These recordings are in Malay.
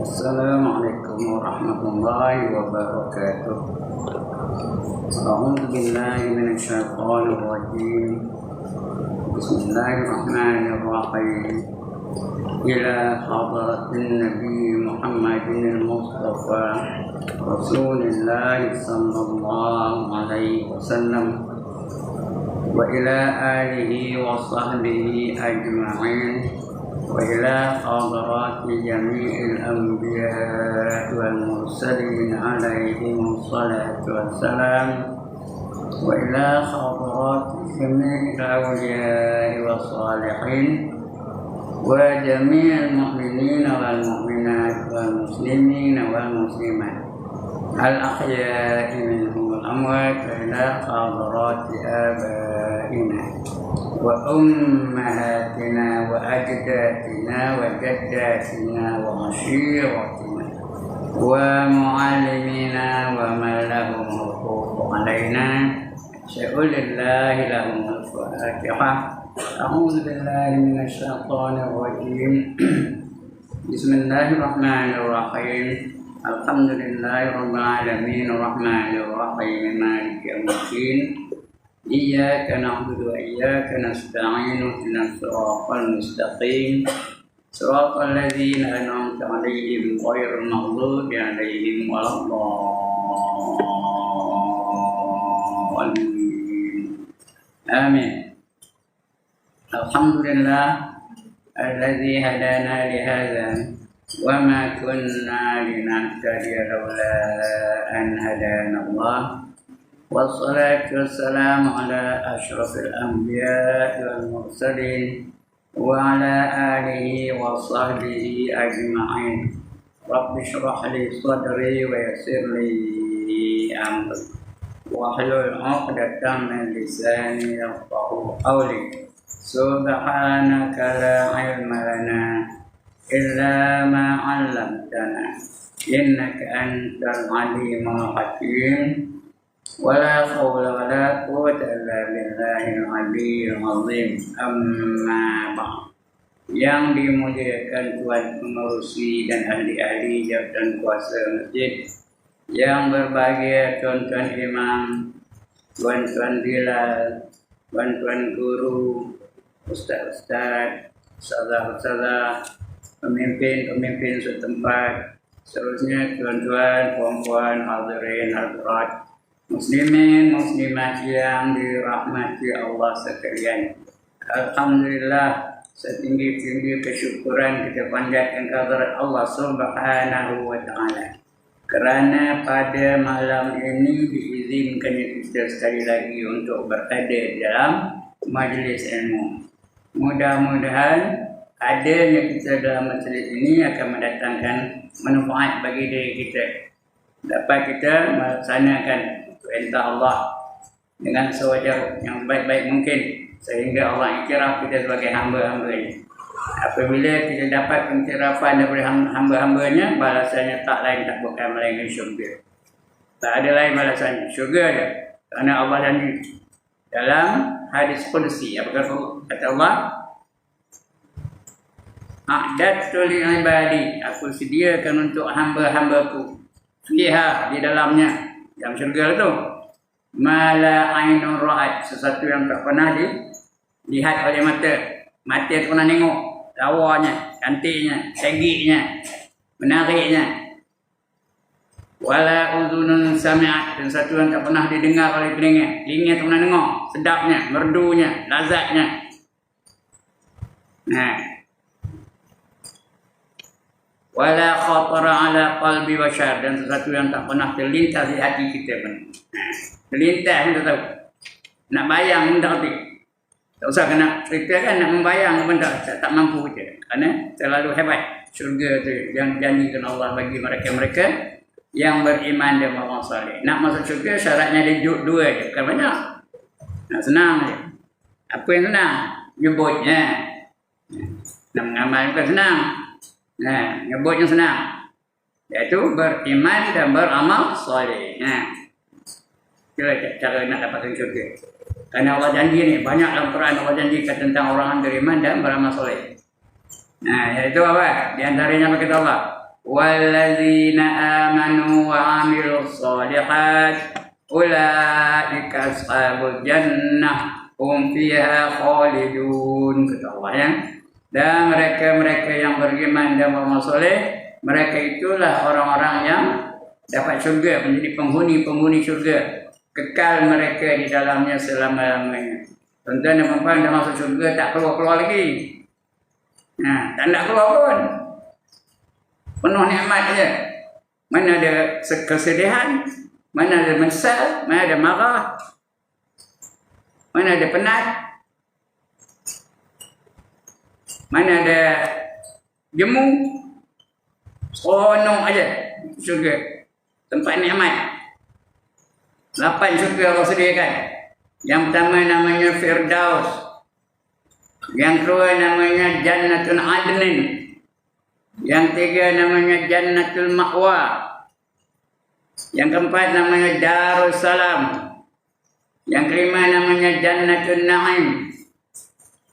Assalamualaikum warahmatullahi wabarakatuh. A'udzu billahi minasyaitonir rajim. Bismillahirrahmanirrahim. Ila hadratin Nabi Muhammadin al-Mustafa Rasulullah sallallahu alaihi wasallam wa ila alihi wa sahbihi ajma'in. وإلى حضرات جميع الأنبياء والمرسلين عليهم الصلاة والسلام وإلى حضرات جميع الأولياء والصالحين وجميع المؤمنين والمؤمنات والمسلمين والمسلمات الأحياء منهم والأموات وإلى حضرات آبائنا وأمهاتنا وأجدادنا وجداتنا وعشيرتنا ومعلمينا ومن لهم حقوق علينا أشهد لله لهم الفاتحة. أعوذ بالله من الشيطان الرجيم. بسم الله الرحمن الرحيم. الحمد لله رب العالمين الرحمن الرحيم مالك يوم الدين. إياك نعبد وإياك نستعين اهدنا الصراط المستقيم صراط الذين أنعمت عليهم غير المغضوب عليهم ولا الضالين. آمين. الحمد لله الذي هدانا لهذا وما كنا لنهتدي لولا أن هدانا الله والصلاة والسلام على أشرف الأنبياء والمرسلين وعلى آله وصحبه أجمعين. رب اشرح لي صدري ويسر لي أمري واحلل عقدة من لساني يفقهوا قولي. سبحانك لا علم لنا إلا ما علمتنا إنك أنت العليم الحكيم. ولا حول ولا قوة إلا بالله العلي العظيم. Amma ba'd. Yang dimuliakan Tuan Pengerusi dan ahli-ahli jabatan kuasa masjid, yang berbahagia tuan-tuan imam, tuan-tuan bilal, tuan-tuan guru, ustaz-ustaz, ustazah-ustazah, pemimpin-pemimpin setempat, seterusnya tuan-tuan, puan-puan, hadirin, hadirat, muslimin, muslimat yang dirahmati Allah sekalian. Alhamdulillah, setinggi-tinggi kesyukuran kita panjatkan kehadirat Allah Subhanahu wa taala. Kerana pada malam ini diizinkan kita sekali lagi untuk berada dalam majlis ilmu. Mudah-mudahan adanya kita dalam majlis ini akan mendatangkan manfaat bagi diri kita. Dapat kita melaksanakan perintah Allah dengan sewajar yang baik-baik mungkin sehingga Allah iktiraf kita sebagai hamba-hambanya. Apabila kita dapat pengiktirapan daripada hamba-hambanya, balasannya tak lain tak bukan melainkan syurga. Tak ada lain balasannya, syurga saja. Kerana Allah janji dalam hadis qudsi, apa kata Allah? A'dadtu li ibadi, aku sediakan untuk hamba-hambaku fiha, di dalamnya, dalam syurga itu, mala ainun ra'at, sesuatu yang tak pernah dilihat oleh mata. Mata tak pernah tengok lawanya, cantiknya, segiknya, menariknya. Wala udhunun sami'at, dan satu yang tak pernah didengar oleh telinga. Telinga tak pernah dengar, sedapnya, merdunya, lazatnya. Wala khatara ala qalbi bashar, dan sesuatu yang tak pernah terlintas di hati kita pun. Terlintas pun tak tahu. Nak bayang pun tak kerti. Tak usah kena cerita kan, nak membayang pun tak mampu kita. Kerana terlalu hebat syurga tu yang janjikan Allah bagi mereka-mereka yang beriman dan beramal saleh. Nak masuk syurga syaratnya ada dua je, bukan banyak. Nak senang je. Apa yang senang? Nyebutnya. Nak mengamal bukan senang. Nyebut yang senang, iaitu beriman dan beramal soleh. Itulah cara nak dapatkan syurga. Kerana Allah janji ni, banyak dalam Quran Allah janjikan tentang orang yang beriman dan beramal soleh. Iaitu apa? Di antaranya apa kata Allah? walladzina amanu wa amilus shalihat ulaika ashabul jannah hum fiha khalidun. Kata Allah ya. Dan mereka-mereka yang beriman dan beramal soleh, mereka itulah orang-orang yang dapat syurga, menjadi penghuni-penghuni syurga. Kekal mereka di dalamnya selama-lamanya. Tuan-tuan dan puan-puan dah masuk syurga, tak keluar-keluar lagi. Nah, tak nak keluar pun. Penuh nikmat saja. Mana ada kesedihan, mana ada menyesal, mana ada marah, mana ada penat, mana ada jemu, seronok aja syurga. Tempat nikmat. 8 syurga Allah sediakan. Yang pertama namanya Firdaus. Yang kedua namanya Jannatul Adnin. Yang ketiga namanya Jannatul Ma'wa. Yang keempat namanya Darussalam. Yang kelima namanya Jannatul Na'im.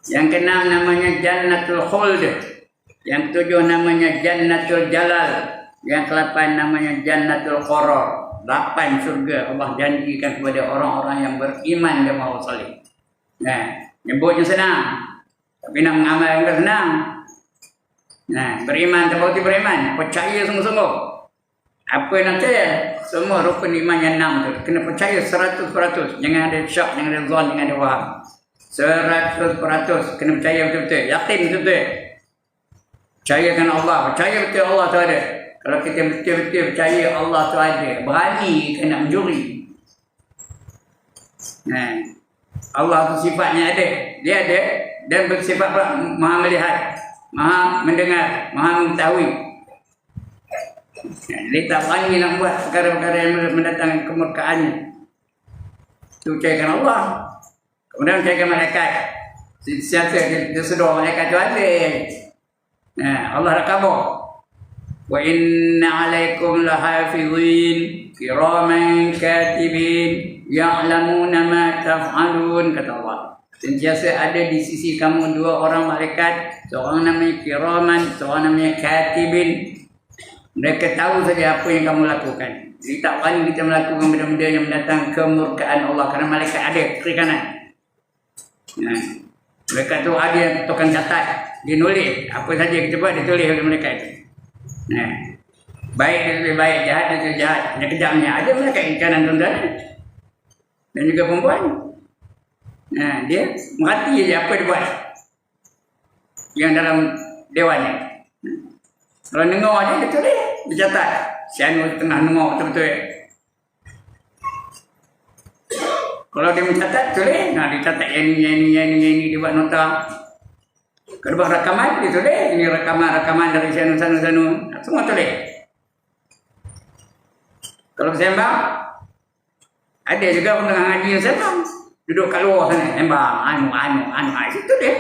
Yang keenam namanya Jannatul Khuld. Yang ketujuh namanya Jannatul Jalal. Yang ke-8 namanya Jannatul Qarar. 8 syurga Allah janjikan kepada orang-orang yang beriman dan beramal saleh. Nah, nyebutnya senang. Tapi nak mengamal yang senang. Nah, beriman terbukti beriman, percaya sungguh-sungguh. Apa nak percaya? Semua rukun iman yang 6 tu kena percaya 100%. Jangan ada syak, jangan ada zon, jangan ada waham. 100% kena percaya betul-betul, yakin betul-betul. Percayakan Allah, percaya betul Allah tu ada. Kalau kita betul-betul percaya Allah tu ada, berani kita nak mencuri. Nah, Allah tu sifatnya ada, dia ada. Dan bersifat maha melihat, maha mendengar, maha mengetahui. Dia tak berani nak buat perkara-perkara yang mendatangkan kemurkaannya. Itu percayakan Allah. Kemudian percayakan malaikat. Siapa dia sedar malaikat itu ada. Nah, Allah dah khabar. Wa inna alaikum lahafizin kiraman katibin ya'lamuna ma taf'alun, kata Allah. Sentiasa ada di sisi kamu 2 orang malaikat, seorang namanya kiraman, seorang namanya katibin. Mereka tahu saja apa yang kamu lakukan. Jadi tak berani kita melakukan benda-benda yang mendatangkan kemurkaan Allah, kerana malaikat ada kiri kanan. Nah, mereka tu ada tukang catat, dia nulis apa saja kita buat, dia tulis oleh mereka itu. Nah, baik dia lebih baik, jahat dia lebih jahat, yang kejamnya ada mereka kiri kanan tuan-tuan dan juga perempuan. Nah, dia merhati je apa dia buat yang dalam dewan ni. Kalau dengar je, dia tulis, dia catat. Si Anu tengah dengar betul-betul. Kalau dia mencatat, tulis. Nah, dia catat yang ni, dia buat nota. Kalau buat rakaman, dia tulis. Ini rakaman dari si Anu, semua tulis. Kalau bersembang, ada juga orang tengah ngaji yang sembang. Duduk kat luar sana, sembang, itu dia.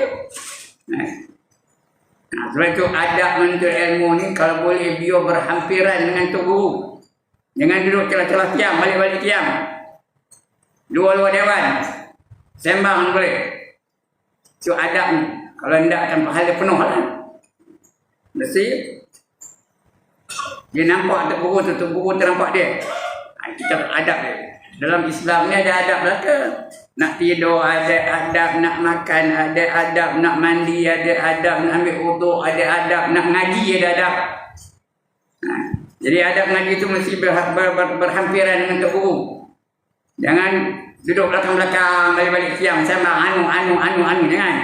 Nah, sebab itu adab menuntut ilmu ni kalau boleh biar berhampiran dengan tok guru. Jangan duduk celah-celah tiang, balik-balik tiang. Luar-luar dewan. Sembang boleh. Itu adab ni. Kalau tidak akan pahala penuh lah. Mesti dia nampak tok guru ternampak dia. Kita adab dia. Dalam Islam ni ada adab lah ke? Nak tidur ada adab, nak makan ada adab, nak mandi ada adab, nak ambil wuduk ada adab, nak ngaji ada adab. Jadi adab ngaji itu mesti berhampiran dengan tok guru. Jangan duduk belakang-belakang, balik-balik siang, sembang anu, jangan.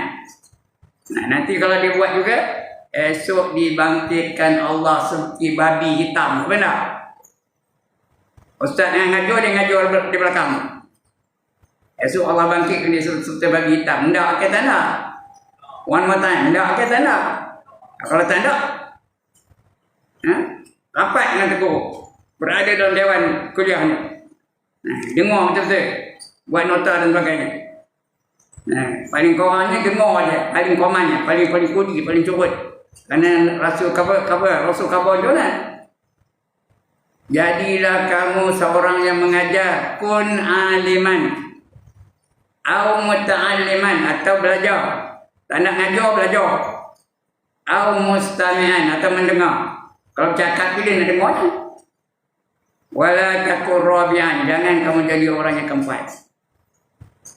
Nah, nanti kalau dia buat juga, esok dibangkitkan Allah seperti babi hitam. Benar? Ustaz yang ngajar, dia ngajar di belakang. Esok Allah bangkitkan dia seperti babi hitam. Tidak, kita tak nak. One more time. Tidak, kita tak nak. Kalau tak nak, rapat dengan tegur. Berada dalam dewan kuliah ni. Dengar betul-betul. Buat nota dan sebagainya. Paling kurangnya dengar aja. Paling komannya. Paling kudi, paling curut. Kerana Rasul khabar jualan. Jadilah kamu seorang yang mengajar. Kun aliman. Au muta'alliman. Atau belajar. Tak nak ngajar, belajar. Au mustami'an. Atau mendengar. Kalau cakap pilih nak dengar je. Wala takun rabi'an, jangan kamu jadi orang yang keempat.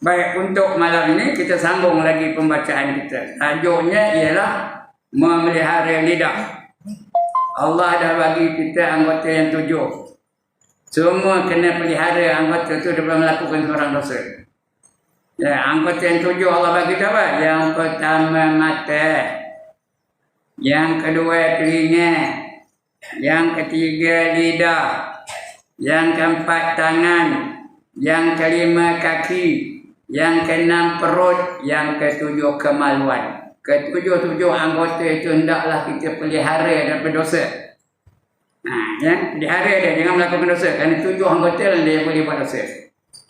Baik, untuk malam ini kita sambung lagi pembacaan kita. Tajuknya ialah memelihara lidah. Allah dah bagi kita anggota yang 7. Semua kena pelihara anggota itu daripada melakukan seorang dosa. Ya, anggota yang 7 Allah bagi apa? Yang pertama mata, yang kedua telinga, yang ketiga lidah, yang keempat tangan, yang kelima kaki, yang keenam perut, yang ketujuh kemaluan. Ketujuh anggota itu hendaklah kita pelihara daripada dosa. Ya, pelihara dia, jangan melakukan dosa. Kerana 7 anggota lah dia yang boleh buat dosa.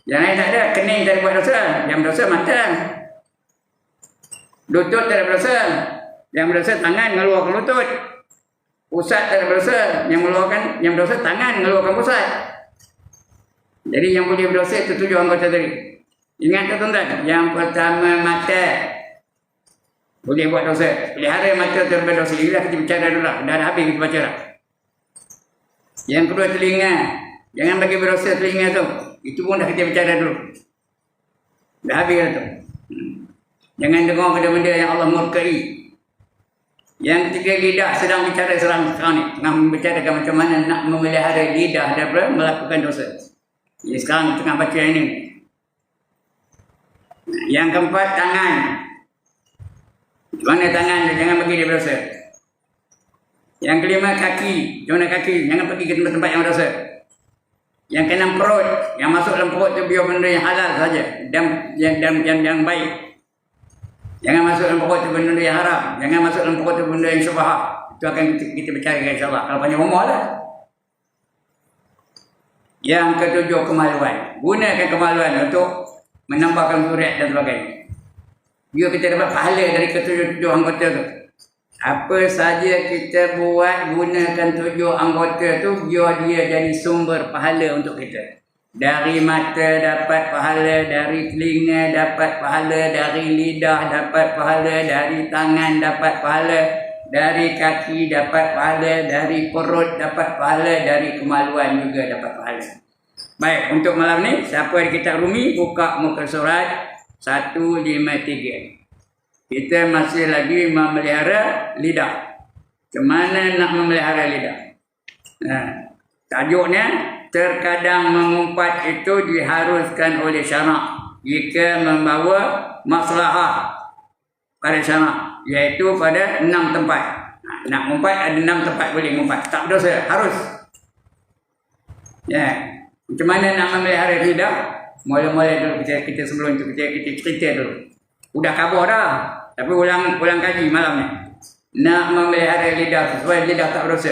Yang lain tak ada, kening tak ada buat dosa. Yang berdosa mata. Lutut tak ada berdosa. Yang berdosa tangan ngeluarkan lutut. Pusat tak ada berdosa. Yang berdosa tangan ngeluarkan pusat. Jadi yang boleh berdosa itu 7 anggota tadi. Ingat tak tuan-tuan? Yang pertama mata. Boleh buat dosa. Pelihara mata daripada dosa. Inilah kita bicara dulu lah. Dah habis kita baca lah. Yang kedua telinga. Jangan bagi berdosa telinga tu. Itu pun dah kita bicara dulu. Dah habis lah tu. Jangan dengar benda-benda yang Allah murkai. Yang ketiga lidah. Sedang bicara sekarang ni. Tengah membicarakan macam mana nak memelihara lidah daripada melakukan dosa. Jadi sekarang tengah baca ini. Yang keempat tangan. Mana tangan dia? Jangan bagi dia berdosa. Yang kelima kaki. Mana kaki? Jangan pergi ke tempat-tempat yang berdosa. Yang keenam perut. Yang masuk dalam perut tu biar benda yang halal saja. Dan yang baik. Jangan masuk dalam perut tu benda yang haram. Jangan masuk dalam perut tu benda yang syubhat. Itu akan kita bicarakan insya-Allah. Kalau panjang umur lah. Yang ketujuh kemaluan. Gunakan kemaluan untuk menambahkan zuriat dan sebagainya. Biar kita dapat pahala dari ketujuh anggota tu. Apa saja kita buat, gunakan 7 anggota tu, biar dia jadi sumber pahala untuk kita. Dari mata dapat pahala, dari telinga dapat pahala, dari lidah dapat pahala, dari tangan dapat pahala, dari kaki dapat pahala, dari perut dapat pahala, dari kemaluan juga dapat pahala. Baik, untuk malam ni, siapa yang kita rumi, buka muka surat 153. Kita masih lagi memelihara lidah. Macam mana nak memelihara lidah? Tajuknya, terkadang mengumpat itu diharuskan oleh syarak jika membawa maslahah pada syarak, iaitu pada 6 tempat. Nak ngumpat ada 6 tempat boleh ngumpat. Tak berdosa, harus. Ya. Macam mana nak memelihara lidah? Mula-mula dulu kita sebelum itu kita cerita dulu. Udah khabar dah, tapi ulang kaji malam ni. Nak memelihara lidah supaya lidah tak berdosa.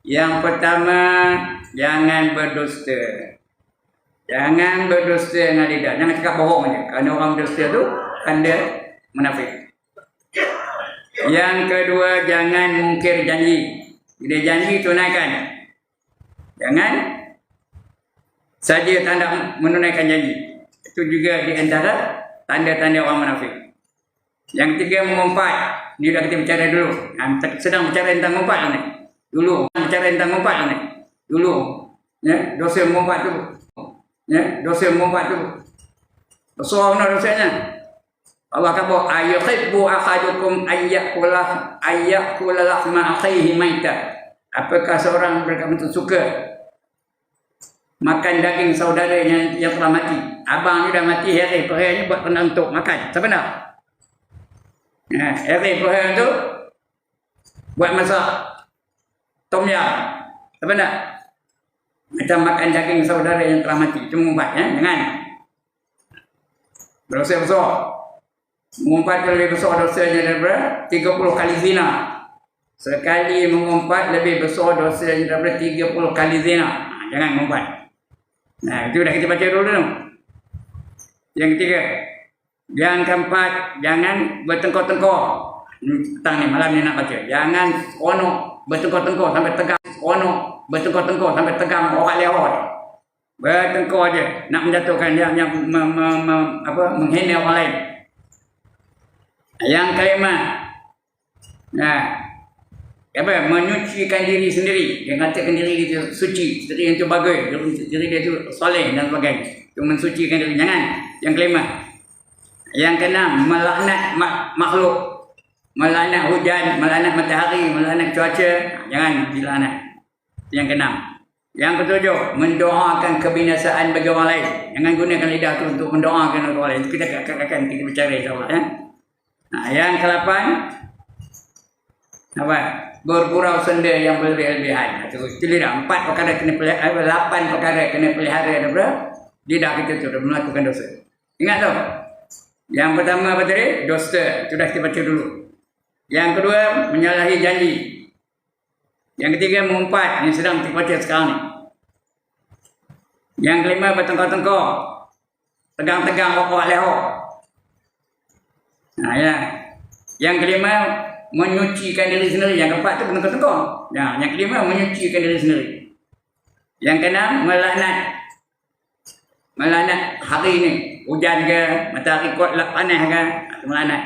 Yang pertama, jangan berdusta. Jangan berdusta dengan lidah. Jangan cakap bohong je. Kerana orang berdusta tu anda munafik. Yang kedua, jangan mungkir janji. Bila janji tunaikan. Jangan saja tanda menunaikan janji. Itu juga di antara tanda-tanda orang munafik. Yang ketiga, mengumpat. Ini dah kita bicara dulu. Sedang bicara tentang mengumpat ni. Dulu. Bicara tentang mengumpat ni. Dulu. Ya, dosa mengumpat tu. Ya, dosa mengumpat tu. Besar benar dosanya. Allah kata, ayuhibbu ahadukum ayyakula lahma akhihi maita. Apakah seorang mereka betul suka makan daging saudaranya yang telah mati? Abang ni dah mati, hari perhariannya buat kena untuk makan. Siapa nak? Hari perharian tu buat masak tom yam. Siapa nak? Macam makan daging saudara yang telah mati. Itu mengumpat, ya? Jangan. Berdosa besar. Mengumpat lebih besar dosanya daripada 30 kali zina. Sekali mengumpat lebih besar dosanya daripada 30 kali zina. Jangan mengumpat. Nah, itu dah kita baca dulu tu. Yang ketiga, yang keempat, jangan bertengkar-tengkar. Petang ni, malam ni nak baca. Jangan seronok bertengkar-tengkar sampai tegang. Seronok bertengkar-tengkar sampai tegang orang lewat. Bertengkar je, nak menjatuhkan yang menghina orang lain. Yang kelima, nah, apa, menyucikan diri sendiri. Dia katakan diri dia suci, diri yang itu bagus, diri dia itu soleh dan sebagainya. Itu mensucikan diri. Jangan. Yang kelima. Yang keenam, melaknat makhluk. Melaknat hujan, melaknat matahari, melaknat cuaca. Jangan dilaknat. Yang keenam. Yang ketujuh, mendoakan kebinasaan bagi orang lain. Jangan gunakan lidah tu untuk mendoakan orang lain. Kita akan kita bicara insya-Allah ya. Nah, yang ke-8, apa? Bergurau senda yang berlebih-lebihan. Itu lidah. 4 perkara kena pelihara, 8 perkara kena pelihara daripada lidah kita tu melakukan dosa. Ingat tu. Yang pertama apa tadi? Dosa. Sudah kita baca dulu. Yang kedua, menyalahi janji. Yang ketiga, mengumpat. Yang sedang kita baca sekarang ni. Yang kelima, bertengkar-tengkar. Tegang-tegang, rokok leho. Nah, ya. Yang kelima, menyucikan diri sendiri. Yang keempat tu bertengkar-tengkar. Ya, yang kelima, menyucikan diri sendiri. Yang keenam, melaknat hari ni. Hujan ke, matahari kuat panas ke, atau melaknat.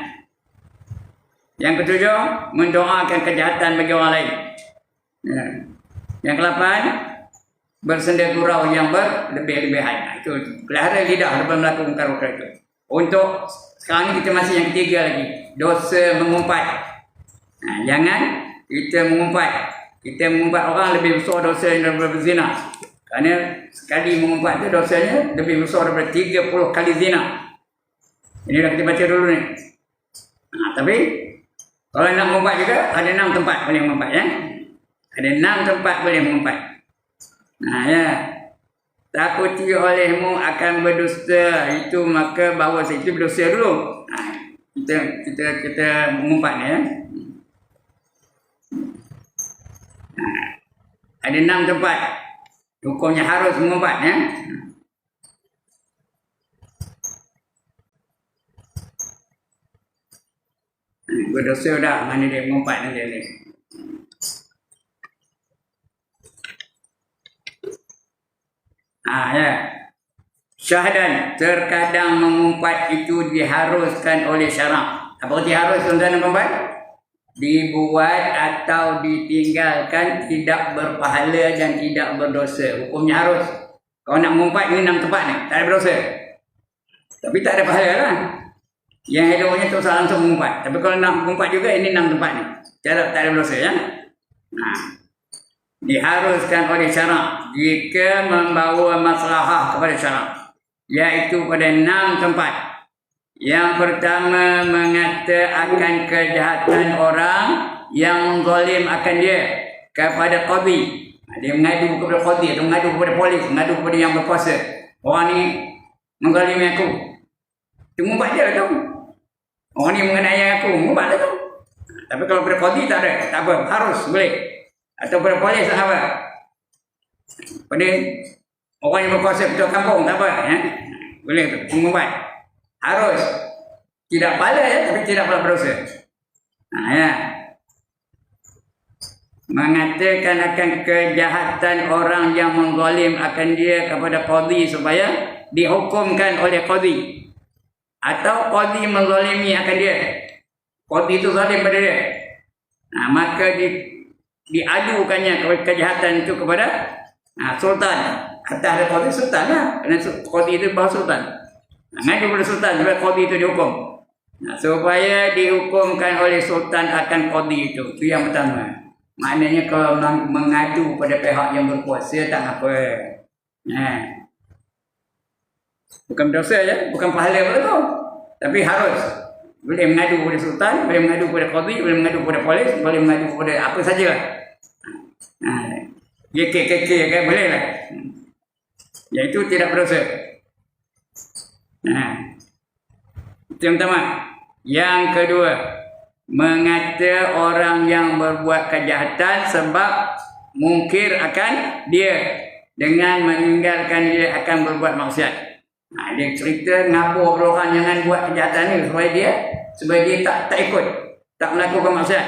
Yang ketujuh, mendoakan kejahatan bagi orang lain. Ya. Yang ke-8, bersenda gurau yang berlebih-lebihan. Itu pelihara lidah daripada melakukan perkara itu. Untuk sekarang ni kita masih yang ketiga lagi, dosa mengumpat. Nah, jangan kita mengumpat. Kita mengumpat orang lebih besar dosa daripada berzina. Kerana sekali mengumpat itu dosanya lebih besar daripada 30 kali zina. Ini dah kita baca dulu ni. Nah, tapi kalau nak mengumpat juga ada 6 tempat boleh mengumpat ya. Ada 6 tempat boleh mengumpat. Nah ya. Takuti olehmu akan berdusta, itu maka bahawa itu berdosa dulu. Nah, kita mengumpat ya. Nah, ada 6 tempat. Hukumnya harus mengumpat ya. Berdosa dah mana dia mengumpat nanti ni. Ya. Syahdan, terkadang mengumpat itu diharuskan oleh syarak. Apa diharus tuan-tuan dan puan-puan? Dibuat atau ditinggalkan tidak berpahala dan tidak berdosa. Hukumnya harus. Kalau nak mengumpat ni 6 tempat ni, tak ada berdosa. Tapi tak ada pahala lah. Yang eloknya tu salah langsung mengumpat. Tapi kalau nak mengumpat juga ini 6 tempat ni. Cara tak ada berdosa ya. Nah. Diharuskan oleh syarak jika membawa maslahah kepada syarak, iaitu pada 6 tempat. Yang pertama, mengata akan kejahatan orang yang mengzalim akan dia kepada qadi. Dia mengadu kepada qadi atau mengadu kepada polis, mengadu kepada yang berkuasa. Orang ni menzalimi aku. Itu mengumpat dia lah tu. Orang ni mengenai aku, mengumpat lah tu. Tapi kalau kepada qadi tak ada, tak apa, harus boleh. Atau pada polis tak apa. Pada orang yang berkuasa ketua kampung tak apa ya. Boleh tu, mengumpat. Harus. Tidak pahala ya, tapi tidak pula berdosa. Nah ya. Mengatakan akan kejahatan orang yang mengzalim akan dia kepada qadi supaya dihukumkan oleh qadi. Atau qadi menzalimi akan dia. Qadi itu zalim pada dia. Nah, maka diadukannya kejahatan itu kepada sultan. Atas ada qadi sultan lah. Kerana qadi itu bawah sultan. Ngadu kepada sultan supaya qadi itu dihukum. Supaya dihukumkan oleh sultan akan qadi itu. Itu yang pertama. Maknanya kalau mengadu pada pihak yang berkuasa tak apa. Bukan dosa ya, bukan pahala pula tu. Tapi harus. Boleh mengadu kepada sultan, boleh mengadu kepada qadi, boleh mengadu kepada polis, boleh mengadu kepada apa sajalah. KK kan boleh lah. Iaitu tidak berdosa. Itu yang pertama. Yang kedua, mengata orang yang berbuat kejahatan sebab mungkir akan dia dengan meninggalkan dia akan berbuat maksiat. Dia cerita ngapur orang jangan buat kejahatan ni supaya dia tak ikut, tak melakukan maksiat.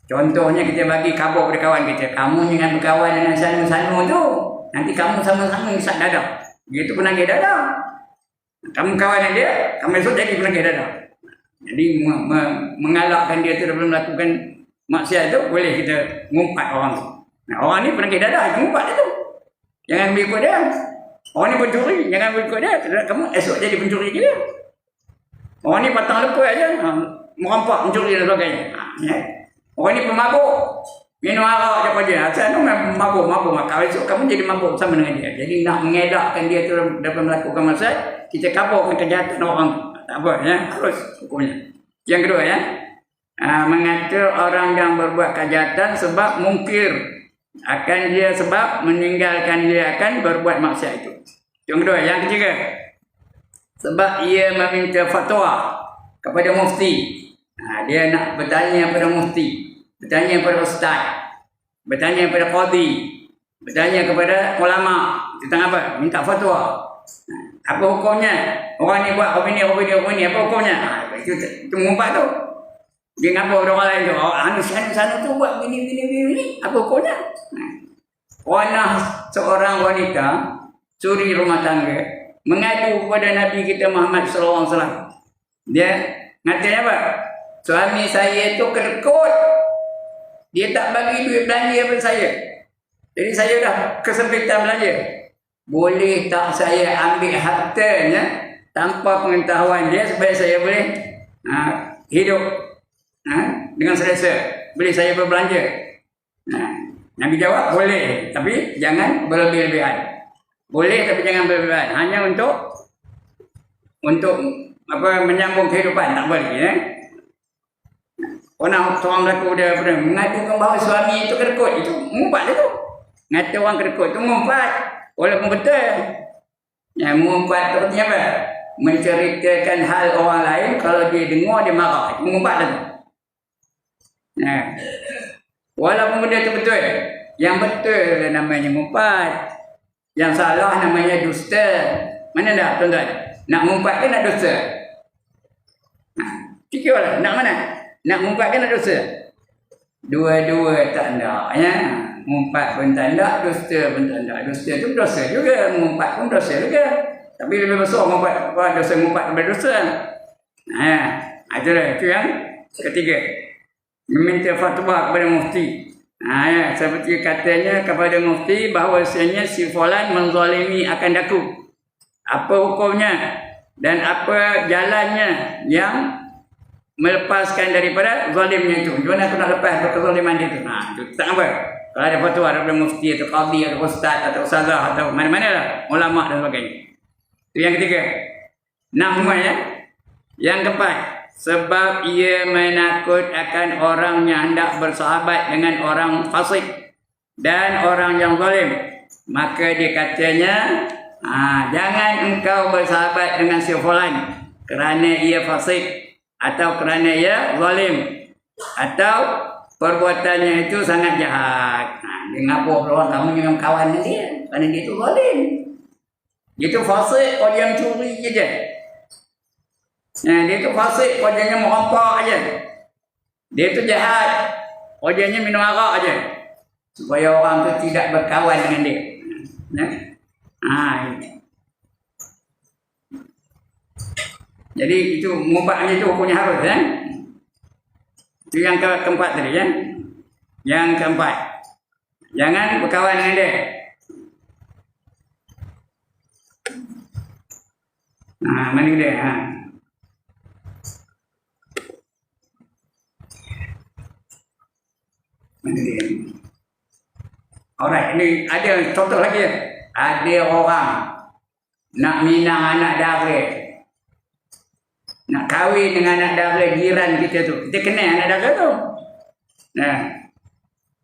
Contohnya kita bagi khabar pada kawan kita, kamu jangan berkawan dengan sanu-sanu tu, nanti kamu sama-sama isap dadah. Dia tu penagih dadah. Kamu kawan dengan dia, kamu esok jadi penagih dadah. Jadi mengalakkan dia tu daripada melakukan maksiat itu boleh kita ngumpat orang tu. Nah, orang ni penagih dadah, kita ngumpat dia tu. Jangan ambil ikut dia. Orang ni pencuri, jangan ambil ikut dia. Kamu esok jadi pencuri je dia. Orang ni patang lepas aja, merampak, mencuri dan sebagainya. Ya. Orang ni pemabuk, minum arak je dia. Asal tu mabuk. Maka esok kamu jadi mabuk sama dengan dia. Jadi nak mengelakkan dia tu dapat melakukan maksiat, kita kaburkan kejahatan orang. Tak apa, ya. Harus hukumnya. Yang kedua, ya. Mengatur orang yang berbuat kejahatan sebab mungkir akan dia, sebab meninggalkan dia akan berbuat maksiat itu. Yang kedua. Yang ketiga, sebab ia meminta fatwa kepada mufti. Dia nak bertanya pada mufti, bertanya pada ustaz, bertanya pada qadi, bertanya kepada ulama tentang apa? Minta fatwa. Apa hukumnya? Orang ni buat apa ni, apa hukumnya? Itu mengumpat tu. Dia ngapa orang lain tu? Anu sana tu buat gini. Apa hukumnya? Warna seorang wanita suri rumah tangga mengadu kepada Nabi kita Muhammad sallallahu alaihi wasallam. Dia ngatakan apa? Suami saya tu kedekut. Dia tak bagi duit belanja pada saya. Jadi saya dah kesempitan belanja. Boleh tak saya ambil hartanya tanpa pengetahuan dia supaya saya boleh hidup dengan selesa, boleh saya berbelanja? Nabi jawab, boleh, tapi jangan berlebih-lebihan. Boleh tapi jangan berlebih-lebihan. Hanya untuk menyambung kehidupan, tak boleh, ya. Seorang berlaku dia pernah mengadukan bahawa suami itu kedekut. Itu mengumpat dia tu. Ngata orang kedekut tu mengumpat, walaupun betul. Mengumpat tu artinya apa? Menceritakan hal orang lain, kalau dia dengar dia marah. Itu mengumpat dia tu. Walaupun benda itu betul, yang betul namanya mengumpat, yang salah namanya dusta. Mana dah tuan-tuan? Nak mengumpat ke nak dusta? Fikirlah, nak mana? Nak mengumpat ke nak dusta? Dua-dua tak nak, ya. Mengumpat pun tak nak, dusta pun tak nak. Dusta tu dosa juga, mengumpat pun dosa juga. Tapi lebih besar mengumpat, dosa mengumpat daripada dosa. Itu yang ketiga. Meminta fatwa kepada mufti. Seperti katanya kepada mufti bahawasanya si fulan menzalimi akan daku. Apa hukumnya dan apa jalannya yang melepaskan daripada zalimnya itu? Macam aku nak lepas kezaliman dia itu? Itu tak apa. Kalau ada fatwa daripada mufti atau qadi atau ustaz atau ustazah atau mana-mana lah, ulama dan sebagainya. Itu yang ketiga. 6 ya. Yang keempat, sebab ia menakut akan orang yang hendak bersahabat dengan orang fasik dan orang yang zalim. Maka dia katanya, jangan engkau bersahabat dengan si fulan kerana ia fasik atau kerana ia zalim atau perbuatannya itu sangat jahat. Dia ngapa peluang kamu dengan kawan dia kerana dia itu zalim. Dia itu fasik, kau diam curi je. Dia tu fasik, wajahnya merampak aja. Dia tu jahat, wajahnya minum arak aja. Supaya orang tu tidak berkawan dengan dia. Jadi itu mengumpat itu hukumnya harus, ya. Itu yang keempat tadi, ya. Yang keempat, jangan berkawan dengan dia. Mana dia? Alright, ini ada contoh lagi. Ada orang nak minang anak dara, nak kahwin dengan anak dara jiran kita tu. Kita kenal anak dara tu.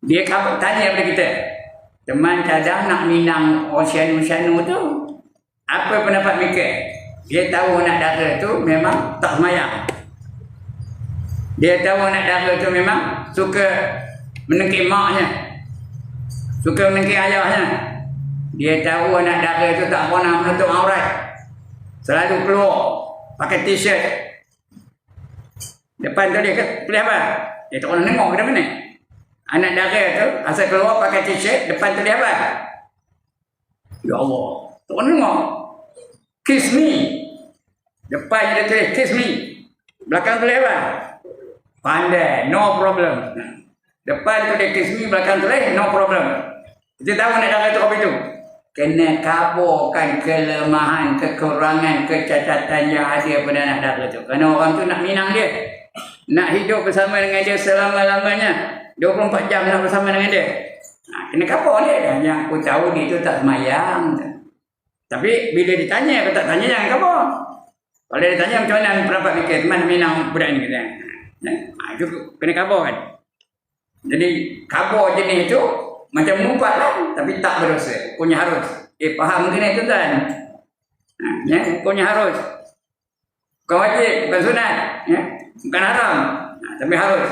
Dia tanya pada kita, teman cadang nak minang Oceanu tu, apa pendapat mereka? Dia tahu anak dara tu memang tak semayang. Dia tahu anak dara tu memang suka menengking maknya, suka menengking ayahnya. Dia tahu anak dara itu tak pernah menutup aurat, selalu keluar pakai t-shirt. Depan tu dia pilih apa? Dia tak pernah nengok ke mana. Anak dara tu asal keluar pakai t-shirt, depan tu dia apa? Ya Allah, tak pernah nengok. Kiss me. Depan dia tulis kiss me, belakang tu dia apa? Pandai, no problem. Depan tu dia kismi, belakang tu lain, no problem. Kita tahu nak jaga tu kopi tu. Kena kaburkan kelemahan, kekurangan, kecacatan yang ada pada anak dara tu. Kerana orang tu nak minang dia. Nak hidup bersama dengan dia selama-lamanya. 24 jam nak bersama dengan dia. Kena kabur dia. Yang aku tahu dia tu tak semayang. Tapi bila ditanya, kalau tak tanya jangan kabur. Kalau dia tanya macam mana pendapat fikir, teman minang budak ni. Itu kena kabur kan. Jadi kabur jenis tu macam mumpat lah, tapi tak berdosa. Hukumnya harus. Faham ke ni tuan-tuan? Hukumnya harus. Bukan wajib, bukan sunat. Bukan haram. Tapi harus.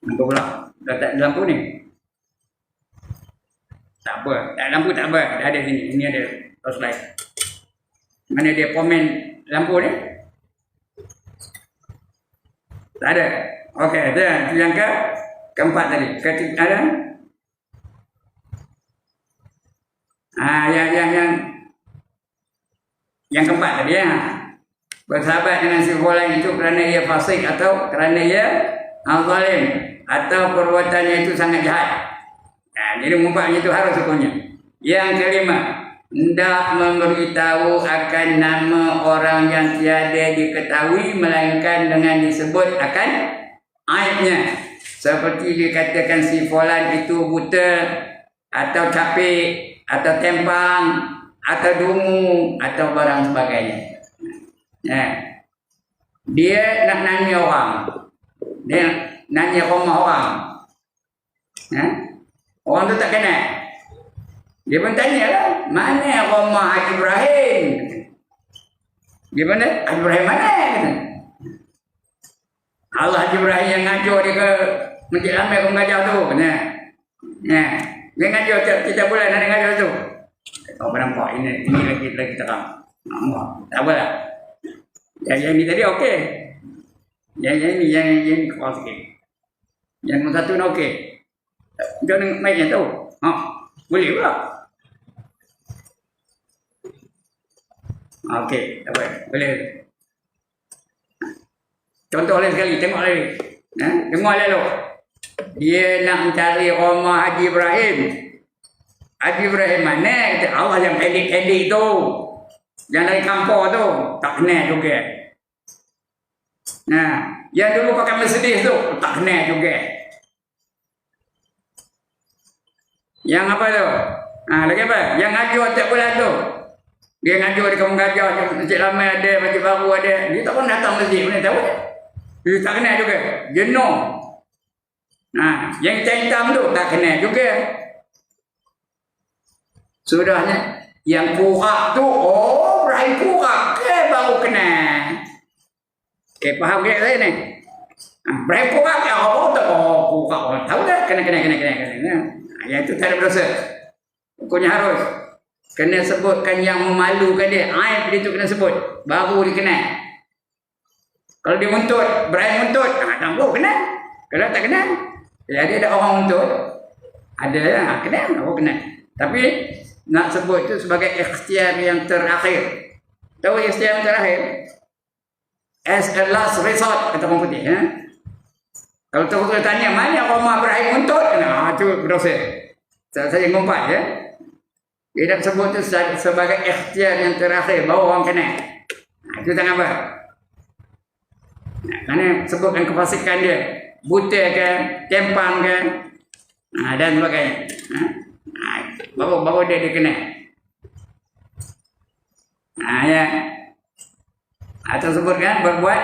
Nampak pula. Dah tak ada lampu ni. Tak apa. Tak ada lampu tak apa. Dah ada sini. Ini ada torchlight. Mana dia komen lampu ni? Tak ada. Okey, itu yang keempat tadi. Ketiga ada? Yang keempat tadi ya. Bersahabat dengan si fulan itu kerana ia fasik atau kerana ia zalim atau perbuatannya itu sangat jahat. Jadi mumpaknya itu harus hukumnya. Yang kelima, hendak memberitahu akan nama orang yang tiada diketahui melainkan dengan disebut akan aibnya. Seperti dikatakan si fulan itu buta atau capik atau tempang atau dungu atau barang sebagainya. Dia nak nanya orang. Dia nanya rumah orang. Orang tu tak kenal. Dia pun tanya lah, mana rumah Haji Ibrahim? Dia mana? Haji Ibrahim mana? Allah Haji Ibrahim yang ngajar dia ke Masjid Lamai ke mengajar tu. Dia ngajar kita bulan ada ngajar tu. Kau nampak ini lagi terang. Tak apalah. Yang ni tadi okey. Yang ni kurang sikit. Yang satu ni okey. Jangan main yang tu. Boleh pula. Okey, tak apa. Boleh. Contoh lain sekali, tengok lagi. Dengar lalu. Dia nak mencari rumah Haji Ibrahim. Haji Ibrahim mana? Allah yang pendek-pendek tu. Yang dari kampung tu. Tak kenal juga. Yang dulu pakai Mercedes tu. Tak kenal juga. Yang apa tu? Lagi apa? Yang ngajar tiap bulan tu. Dia ngajar di kampung Gajah, Masjid Lamai ada, Masjid Baru ada. Dia tak pernah datang masjid, mana tahu. Dia tak kenal juga. Jenuh. Yang hitam tu tak kenal juga. Sudahnya yang kurak tu, Ibrahim kurak ke baru kenal. Faham ke saya ni? Ibrahim kurak ke apa tu? Kurak. Tahu dah kena. Yang itu tak ada berdosa. Hukumnya harus. Kena sebutkan yang memalukan dia. Aib dia tu kena sebut. Baru dia kenal. Kalau dia muntut, Ibrahim muntut, tak tahu kenal. Kalau tak kenal, dia ada orang muntut. Ada lah, kenal, baru kenal. Tapi nak sebut itu sebagai ikhtiar yang terakhir. Tahu ikhtiar yang terakhir? As a last resort, kata orang putih. Kalau terus tanya, mana rumah Ibrahim muntut? Itu berdosa. Saya ngumpat ya. Dia nak sebut itu sebagai ikhtiar yang terakhir, baru orang kenal. Itu tak apa. Kerana sebutkan kefasikan dia. Buta ke, tempang ke, dan sebagainya. Baru dia kenal. Ya. Atau sebutkan berbuat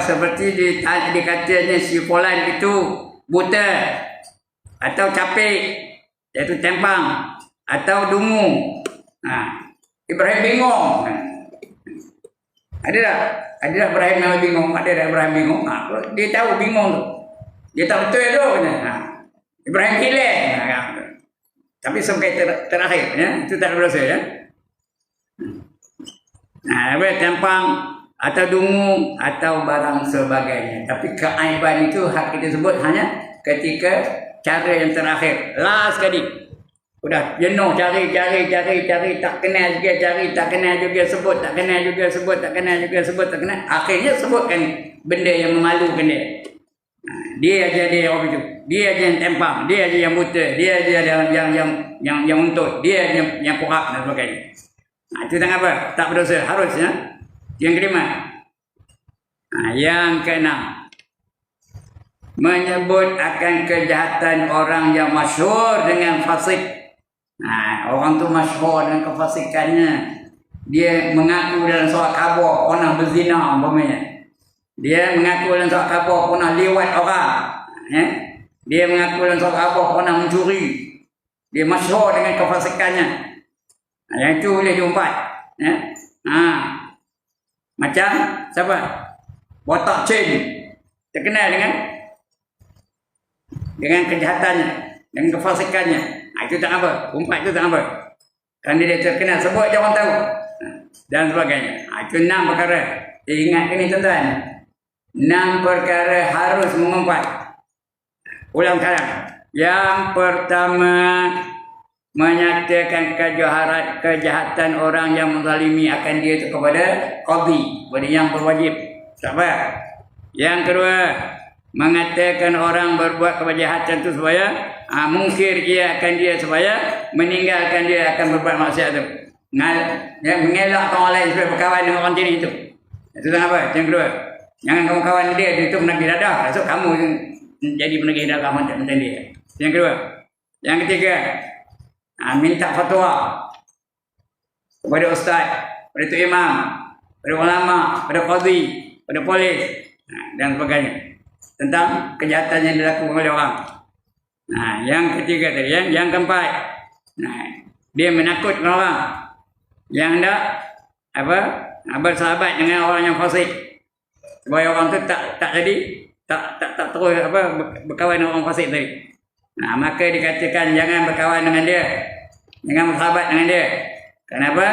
seperti dikatanya si fulan itu buta atau capik, iaitu tempang atau dungu. Ibrahim bingung. Ada Ibrahim yang bingung, ada Ibrahim bingung. Dia tahu bingung tu. Dia tak betul tu. Ibrahim hilang. Tapi sampai terakhir, ya, itu tak berdosa ya. Tempang atau dungu atau barang sebagainya. Tapi keaiban itu hak kita sebut hanya ketika cara yang terakhir, last kali. Udah jenuh cari, tak kenal juga, cari, tak kenal juga, sebut, tak kenal juga, sebut, tak kenal juga, sebut, tak kenal. Akhirnya sebutkan benda yang memalukan dia. Dia aja dia orang itu. Dia aja yang tempang, dia aja yang buta, dia aja yang untut, dia aja yang purak dan sebagainya. Itu tentang apa? Tak berdosa, harusnya. Yang kelima. Yang keenam. Menyebut akan kejahatan orang yang masyhur dengan fasik. Orang tu masyhur dengan kefasikannya. Dia mengaku dalam soal khabar pernah berzina umpamanya. Dia mengaku dalam soal khabar pernah lewat orang. Dia mengaku dalam soal khabar pernah mencuri. Dia masyhur dengan kefasikannya. Yang itu boleh diumpat. Macam siapa? Botak Chin. Terkenal dengan kejahatannya, dengan kefasikannya. Itu tak apa. Umpat itu tak apa. Kerana dia terkenal, sebut je orang tahu. Dan sebagainya. Itu 6 perkara. Ingat ini tuan-tuan. 6 perkara harus mengumpat. Ulang sekarang. Yang pertama, menyatakan kejahatan orang yang menzalimi akan dia itu kepada qadhi, kepada yang berwajib. Tak apa. Yang kedua, mengatakan orang berbuat kejahatan itu supaya mungkir dia akan dia supaya meninggalkan dia akan berbuat maksiat itu. Mengelak orang lain supaya berkawan dengan orang jenis itu. Itu apa? Yang kedua, jangan kamu kawan dia itu penagih dadah. Esok kamu jadi penagih dadah macam dia. Yang kedua. Yang ketiga, minta fatwa kepada ustaz, kepada tu imam, kepada ulama, kepada qadhi, kepada polis dan sebagainya tentang kejahatan yang dilakukan oleh orang. Yang ketiga tadi, yang keempat, dia menakutkan orang yang hendak bersahabat dengan orang yang fasik supaya orang tu tak jadi tak terus berkawan dengan orang fasik tadi. Maka dikatakan jangan berkawan dengan dia, jangan bersahabat dengan dia. Kenapa?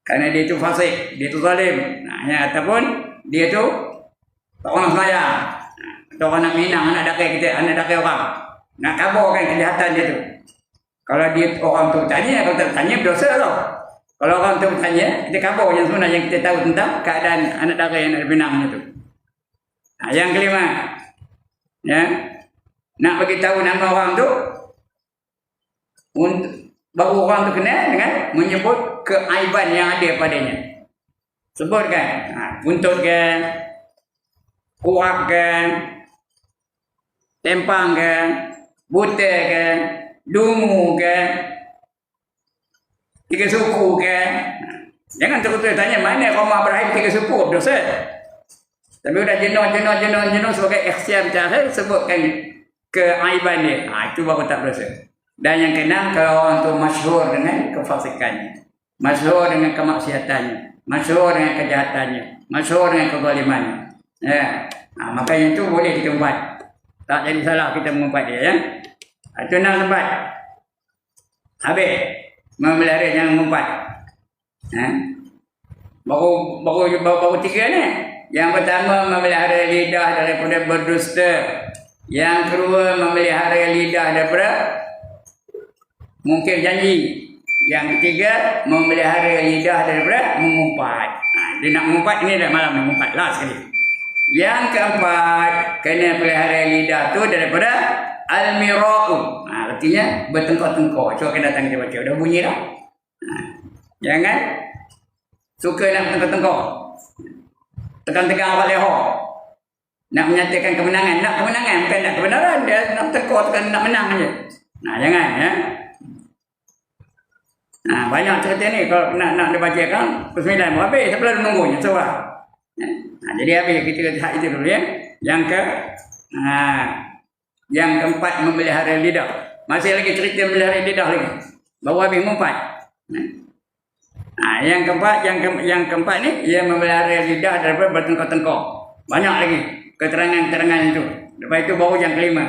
Karena dia itu fasik, dia itu zalim. Ataupun dia itu tak orang sayang. Atau orang nak minang anak dakai kita, anak dakai orang. Nak kabarkan kejahatan dia tu. Kalau dia orang tu tanya, kalau tak tanya berdosa tau. Kalau orang tu bertanya, kita kabar yang sebenarnya yang kita tahu tentang keadaan anak dakai yang nak minang itu. Yang kelima, nak bagi tahu nama orang tu baru orang tu kenal dengan menyebut keaiban yang ada padanya. Sebutkan, buntutkan, kuatkan, tempangkan, butakan, dungukan, tiga suku kan. Jangan terus tanya mana Roma Ibrahim tiga suku berdosa. Tapi udah jenuh sebagai ikhtiar terakhir sebutkan keaiban dia. Itu baru tak berdosa. Dan yang keenam, kalau orang tu masyhur dengan kefasikannya, masyhur dengan kemaksiatannya, masyhur dengan kejahatannya, masyhur dengan kezalimannya. Makanya itu boleh kita umpat. Tak jadi salah kita mengumpat dia. Itu 6 tempat. Habis memelihara jangan mengumpat. Baru 3 ni. Yang pertama, memelihara lidah daripada berdusta. Yang kedua, memelihara lidah daripada mungkir janji. Yang ketiga, memelihara lidah daripada mengumpat. Dia nak mengumpat, ini dah malam mengumpat. Last sekali. Yang keempat, kena pelihara lidah tu daripada al-mira'u. Artinya bertengkar-tengkar. Cuba kita datang kita baca. Dah bunyi dah. Jangan suka nak bertengkar-tengkar. Tekan-tekan awal leher. Nak menyatakan kemenangan. Nak kemenangan, bukan nak kebenaran. Dia nak bertengkar, tekan nak menang je. Jangan ya. Banyak cerita ni kalau nak dibacakan pukul 9 habis sebelum menunggunya seorang. Jadi habis kita lihat itu dulu ya. Yang keempat, memelihara lidah. Masih lagi cerita memelihara lidah lagi. Baru habis mengumpat. Yang keempat ni ia memelihara lidah daripada bertengkar-tengkar. Banyak lagi keterangan-keterangan itu. Lepas itu baru yang kelima.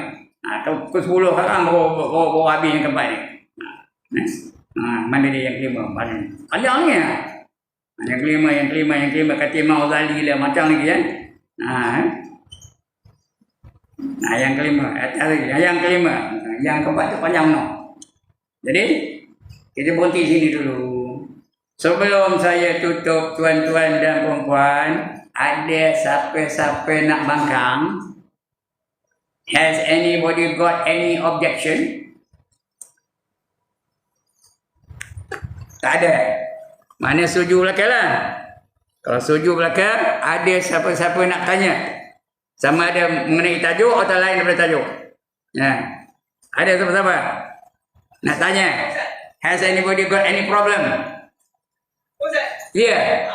Pukul 10 sekarang baru habis yang keempat ni. Mana dia yang kelima? Panjangnya. Yang kelima kata Imam Ghazali lah macam lagi kan. Yang kelima, yang keempat tu panjang no. Jadi kita berhenti sini dulu. Sebelum saya tutup, tuan-tuan dan puan-puan, ada siapa-siapa nak bangkang? Has anybody got any objection? Tak ada. Mana setuju belakang lah. Kalau setuju belakang, ada siapa-siapa nak tanya. Sama ada mengenai tajuk atau lain daripada tajuk. Ya. Ada siapa-siapa nak tanya? Has anybody got any problem? Yeah.